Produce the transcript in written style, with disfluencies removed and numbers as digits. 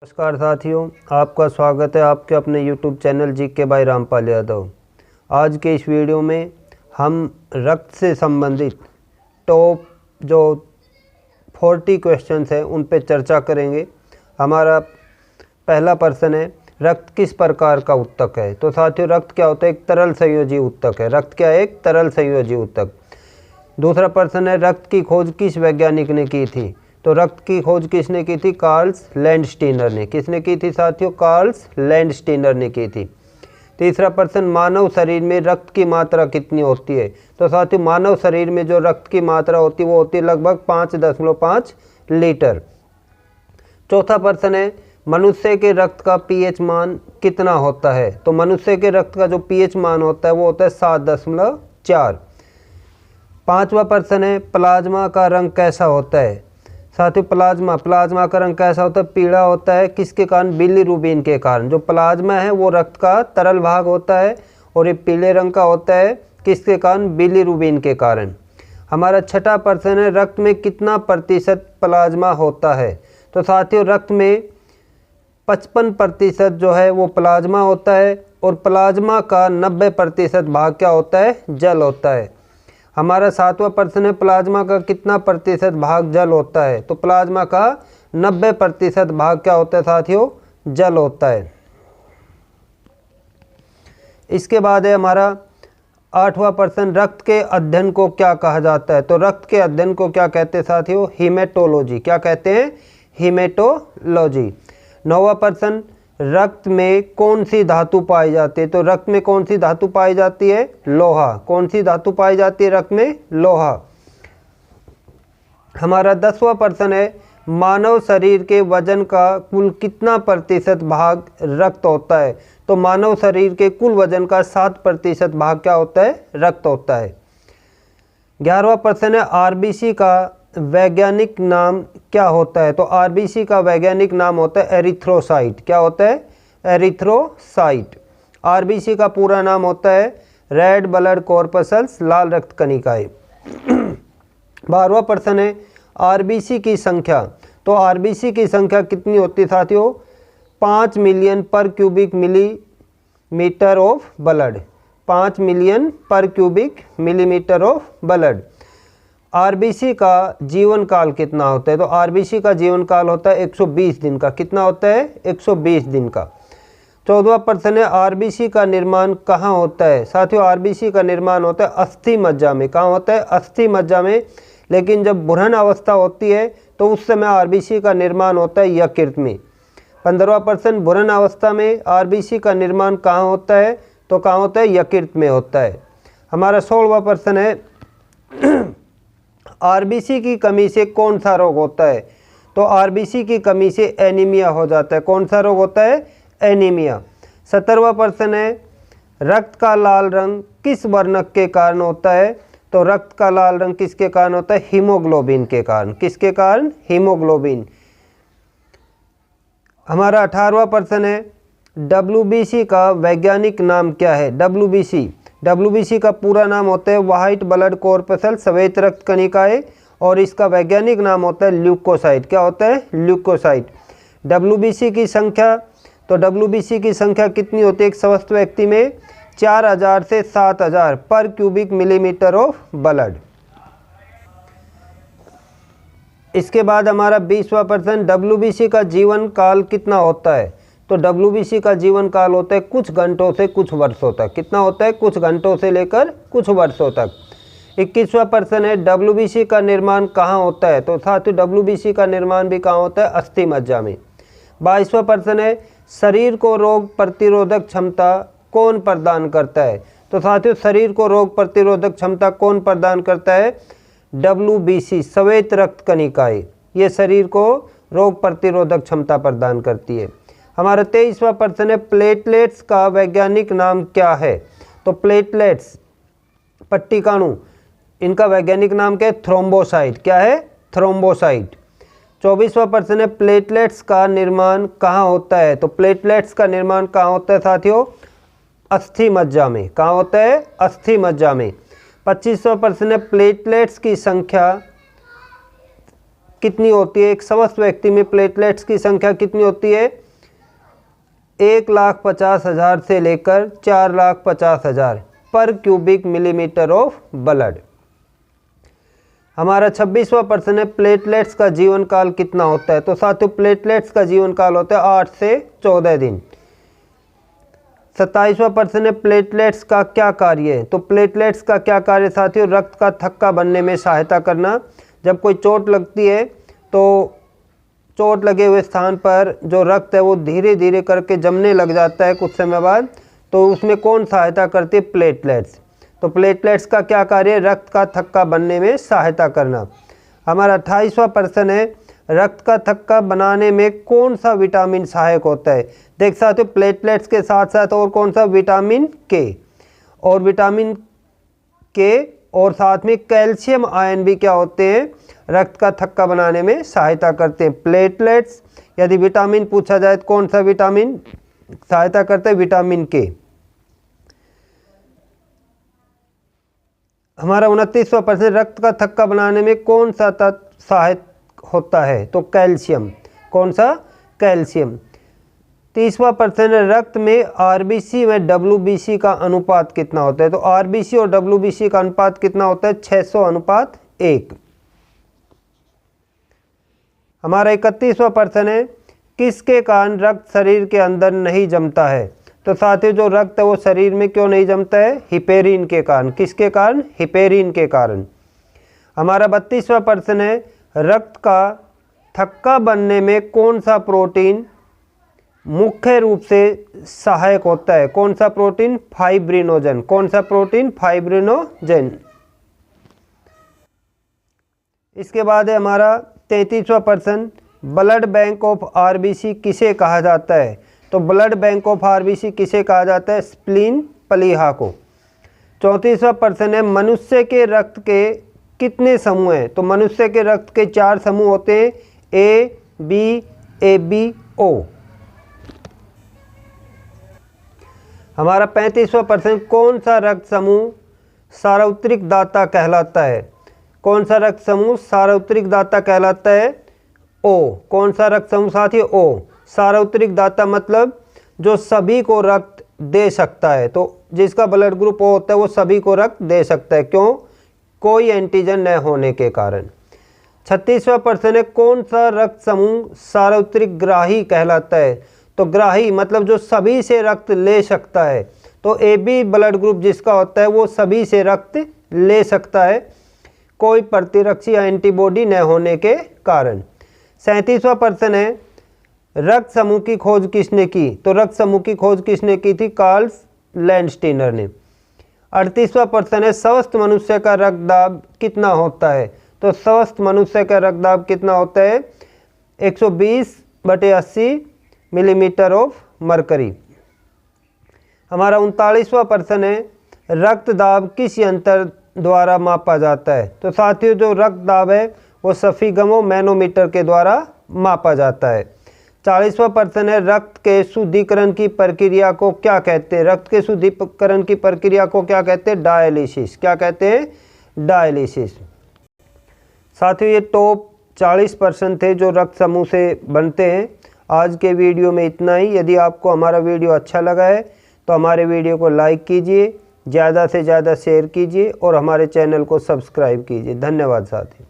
नमस्कार साथियों, आपका स्वागत है आपके अपने YouTube channel GK by Rampal Yadav. आज के इस वीडियो में हम रक्त से संबंधित टॉप जो 40 क्वेश्चंस हैं उन पे चर्चा करेंगे। हमारा पहला प्रश्न है, रक्त किस प्रकार का ऊतक है। तो साथियों, रक्त क्या होता है? एक तरल संयोजी ऊतक है। रक्त क्या है? एक तरल संयोजी ऊतक। दूसरा प्रश्न है, रक्त की खोज किस वैज्ञानिक ने की थी। तो रक्त की खोज किसने की थी? कार्ल्स लैंडस्टीनर ने। किसने की थी साथियों? कार्ल्स लैंडस्टीनर ने की थी। तीसरा प्रश्न, मानव शरीर में रक्त की मात्रा कितनी होती है। तो साथियों, मानव शरीर में जो रक्त की मात्रा होती है वो होती है लगभग 5.5 लीटर। चौथा प्रश्न है, मनुष्य के रक्त का पीएच मान कितना होता है। तो मनुष्य के रक्त का जो पीएच मान होता है वो होता है 7.4। पांचवा प्रश्न है, प्लाज्मा का रंग कैसा होता है। साथियों, प्लाज्मा का रंग कैसा होता है? पीला होता है। किसके कारण? बिलीरुबिन के कारण। जो प्लाज्मा है वो रक्त का तरल भाग होता है और ये पीले रंग का होता है। किसके कारण? बिलीरुबिन के कारण। हमारा छठा प्रश्न है, रक्त में कितना प्रतिशत प्लाज्मा होता है। तो साथियों, रक्त में 55% जो है वो प्लाज्मा होता है और प्लाज्मा का 90% भाग क्या होता है? जल होता है। हमारा सातवां प्रश्न है, प्लाज्मा का कितना प्रतिशत भाग जल होता है। तो प्लाज्मा का 90% भाग क्या होता है साथियों? जल होता है। इसके बाद है हमारा आठवां प्रश्न, रक्त के अध्ययन को क्या कहा जाता है। तो रक्त के अध्ययन को क्या कहते हैं साथियों? हीमेटोलॉजी। क्या कहते हैं? हीमेटोलॉजी। नौवां प्रश्न, रक्त में कौन सी धातु पाई जाती है। तो रक्त में कौन सी धातु पाई जाती है? लोहा। कौन सी धातु पाई जाती है रक्त में? लोहा। हमारा 10वां प्रश्न है, मानव शरीर के वजन का कुल कितना प्रतिशत भाग रक्त होता है। तो मानव शरीर के कुल वजन का 7% भाग क्या होता है? रक्त होता है। 11वां प्रश्न है, आरबीसी का वैज्ञानिक नाम क्या होता है। तो आरबीसी का वैज्ञानिक नाम होता है एरिथ्रोसाइट। क्या होता है? एरिथ्रोसाइट। आरबीसी का पूरा नाम होता है रेड ब्लड कॉर्पसल्स, लाल रक्त कणिकाएं। 12वां प्रश्न है, आरबीसी की संख्या। तो आरबीसी की संख्या कितनी होती है साथियों? 5 million per cubic millimetre of blood. 5 million per cubic millimetre of blood. RBC का जीवन काल कितना होता है। तो आरबीसी का जीवन काल होता है 120 दिन का। कितना होता है? 120 दिन का। 14वां प्रश्न है, आरबीसी का निर्माण कहाँ होता है। साथियों, आरबीसी का निर्माण होता है अस्थि मज्जा में। कहाँ होता है? अस्थि मज्जा में। लेकिन जब भ्रूण अवस्था होती है तो उस समय आरबीसी का निर्माण होता है यकृत में। 15वां प्रश्न, भ्रूण अवस्था में आरबीसी का निर्माण कहाँ होता है। तो कहाँ होता है? यकृत में होता है। हमारा 16वां प्रश्न है, आरबीसी की कमी से कौन सा रोग होता है। तो आरबीसी की कमी से एनीमिया हो जाता है। कौन सा रोग होता है? एनीमिया। 17वां प्रश्न है, रक्त का लाल रंग किस वर्णक के कारण होता है। तो रक्त का लाल रंग किसके कारण होता है? हीमोग्लोबिन के कारण। किसके कारण? हीमोग्लोबिन। हमारा 18वां प्रश्न है, डब्ल्यूबीसी का वैज्ञानिक नाम क्या है। डब्ल्यूबीसी का पूरा नाम होता है व्हाइट ब्लड कॉर्पसल, श्वेत रक्त कणिकाएं, और इसका वैज्ञानिक नाम होता है ल्यूकोसाइट। क्या होता है? ल्यूकोसाइट। डब्ल्यूबीसी की संख्या। तो डब्ल्यूबीसी की संख्या कितनी होती है एक स्वस्थ व्यक्ति में? 4000 से 7000 पर क्यूबिक मिलीमीटर ऑफ ब्लड। इसके बाद हमारा 20वां प्रश्न, डब्ल्यूबीसी का जीवन काल कितना होता है। तो डब्ल्यूबीसी का जीवन काल होता है कुछ घंटों से कुछ वर्षों तक। कितना होता है? कुछ घंटों से लेकर कुछ वर्षों तक। 21वां प्रश्न है, डब्ल्यूबीसी का निर्माण कहाँ होता है। तो साथियों, डब्ल्यूबीसी का निर्माण भी कहाँ होता है? अस्थि मज्जा में। 22वां प्रश्न है, शरीर को रोग प्रतिरोधक क्षमता कौन प्रदान करता है। तो साथियों, शरीर को रोग प्रतिरोधक क्षमता कौन प्रदान करता है? डब्ल्यूबीसी, श्वेत रक्त कणिकाएं। ये शरीर को रोग प्रतिरोधक क्षमता प्रदान करती है। हमारा 23वां प्रश्न है, प्लेटलेट्स का वैज्ञानिक नाम क्या है। तो प्लेटलेट्स, पट्टिकाणु, इनका वैज्ञानिक नाम क्या है? थ्रोम्बोसाइट। क्या है? थ्रोम्बोसाइट। 24वां प्रश्न है, प्लेटलेट्स का निर्माण कहाँ होता है। तो प्लेटलेट्स का निर्माण कहाँ होता है साथियों? अस्थि मज्जा में। कहाँ होता है? अस्थि मज्जा में। 25वां प्रश्न है, प्लेटलेट्स की संख्या कितनी होती है? एक समस्त व्यक्ति में प्लेटलेट्स की संख्या कितनी होती है? 1,50,000 से लेकर 4,50,000 पर क्यूबिक मिलीमीटर ऑफ ब्लड। हमारा 26वां प्रश्न है, प्लेटलेट्स का जीवन काल कितना होता है? तो साथियों प्लेटलेट्स का जीवन काल होता है 8 से 14 दिन। 27वां प्रश्न है, प्लेटलेट्स का क्या कार्य है? तो प्लेटलेट्स का क्या कार्य साथियों? रक्त का थक्का बनने में सहायता करना। जब कोई चोट लगती है तो चोट लगे हुए स्थान पर जो रक्त है वो धीरे धीरे करके जमने लग जाता है कुछ समय बाद, तो उसमें कौन सहायता करती है? प्लेटलेट्स। तो प्लेटलेट्स का क्या कार्य है? रक्त का थक्का बनने में सहायता करना। हमारा 28वां प्रश्न है, रक्त का थक्का बनाने में कौन सा विटामिन सहायक होता है? देख सकते हो प्लेटलेट्स के साथ साथ और कौन सा? विटामिन के। और विटामिन के और साथ में कैल्शियम आयन भी क्या होते हैं? रक्त का थक्का बनाने में सहायता करते हैं। प्लेटलेट्स, यदि विटामिन पूछा जाए तो कौन सा विटामिन सहायता करता है? विटामिन के। हमारा 29वां प्रश्न, रक्त का थक्का बनाने में कौन सा तत्व सहायक होता है? तो कैल्शियम। कौन सा? कैल्शियम। 30वां प्रश्न है, रक्त में आरबीसी व डब्ल्यूबीसी का अनुपात कितना होता है? तो आरबीसी और डब्ल्यूबीसी का अनुपात कितना होता है? 600:1। हमारा 31वां प्रश्न है, किसके कारण रक्त शरीर के अंदर नहीं जमता है? तो साथियों जो रक्त है वो शरीर में क्यों नहीं जमता है? हिपेरिन के कारण। किसके कारण? हिपेरिन के कारण। हमारा 32वां प्रश्न है, रक्त का थक्का बनने में कौन सा प्रोटीन मुख्य रूप से सहायक होता है? कौन सा प्रोटीन? फाइब्रिनोजन। कौन सा प्रोटीन? फाइब्रिनोजन। इसके बाद है हमारा 33वां प्रश्न, ब्लड बैंक ऑफ आरबीसी किसे कहा जाता है? तो ब्लड बैंक ऑफ आरबीसी किसे कहा जाता है? स्प्लीन प्लीहा को। 34वां प्रश्न है, मनुष्य के रक्त के कितने समूह हैं? तो मनुष्य के रक्त के 4 समूह होते हैं, ए बी, ए बी, ओ। हमारा 35वां प्रश्न, कौन सा रक्त समूह सार्वत्रिक दाता कहलाता है? कौन सा रक्त समूह सार्वत्रिक दाता कहलाता है? ओ। कौन सा रक्त समूह साथी? ओ। सार्वत्रिक दाता मतलब जो सभी को रक्त दे सकता है। तो जिसका ब्लड ग्रुप ओ होता है वो सभी को रक्त दे सकता है। क्यों? कोई एंटीजन न होने के कारण। 36वां प्रश्न है, कौन सा रक्त समूह सार्वत्रिक ग्राही कहलाता है? तो ग्राही मतलब जो सभी से रक्त ले सकता है। तो ए बी ब्लड ग्रुप जिसका होता है वो सभी से रक्त ले सकता है, कोई प्रतिरक्षी या एंटीबॉडी न होने के कारण। 37वां प्रश्न है, रक्त समूह की खोज किसने की? तो रक्त समूह की खोज किसने की थी? कार्ल लैंडस्टीनर ने। 38वां प्रश्न है, स्वस्थ मनुष्य का रक्त दाब कितना होता है? तो स्वस्थ मनुष्य का रक्त दाब कितना होता है? 120/80 मिलीमीटर ऑफ मरकरी। हमारा 39वां प्रश्न है, रक्त दाब किस यंत्र द्वारा मापा जाता है? तो साथियों जो रक्त दाब है वो सफीगमो मैनोमीटर के द्वारा मापा जाता है। 40वां प्रश्न है, रक्त के शुद्धिकरण की प्रक्रिया को क्या कहते हैं? रक्त के शुद्धिकरण की प्रक्रिया को क्या कहते हैं? डायलिसिस। क्या कहते हैं? डायलिसिस। साथियों ये टॉप 40 प्रश्न थे जो रक्त समूह से बनते हैं। आज के वीडियो में इतना ही। यदि आपको हमारा वीडियो अच्छा लगा है तो हमारे वीडियो को लाइक कीजिए, ज़्यादा से ज़्यादा शेयर कीजिए और हमारे चैनल को सब्सक्राइब कीजिए। धन्यवाद साथी।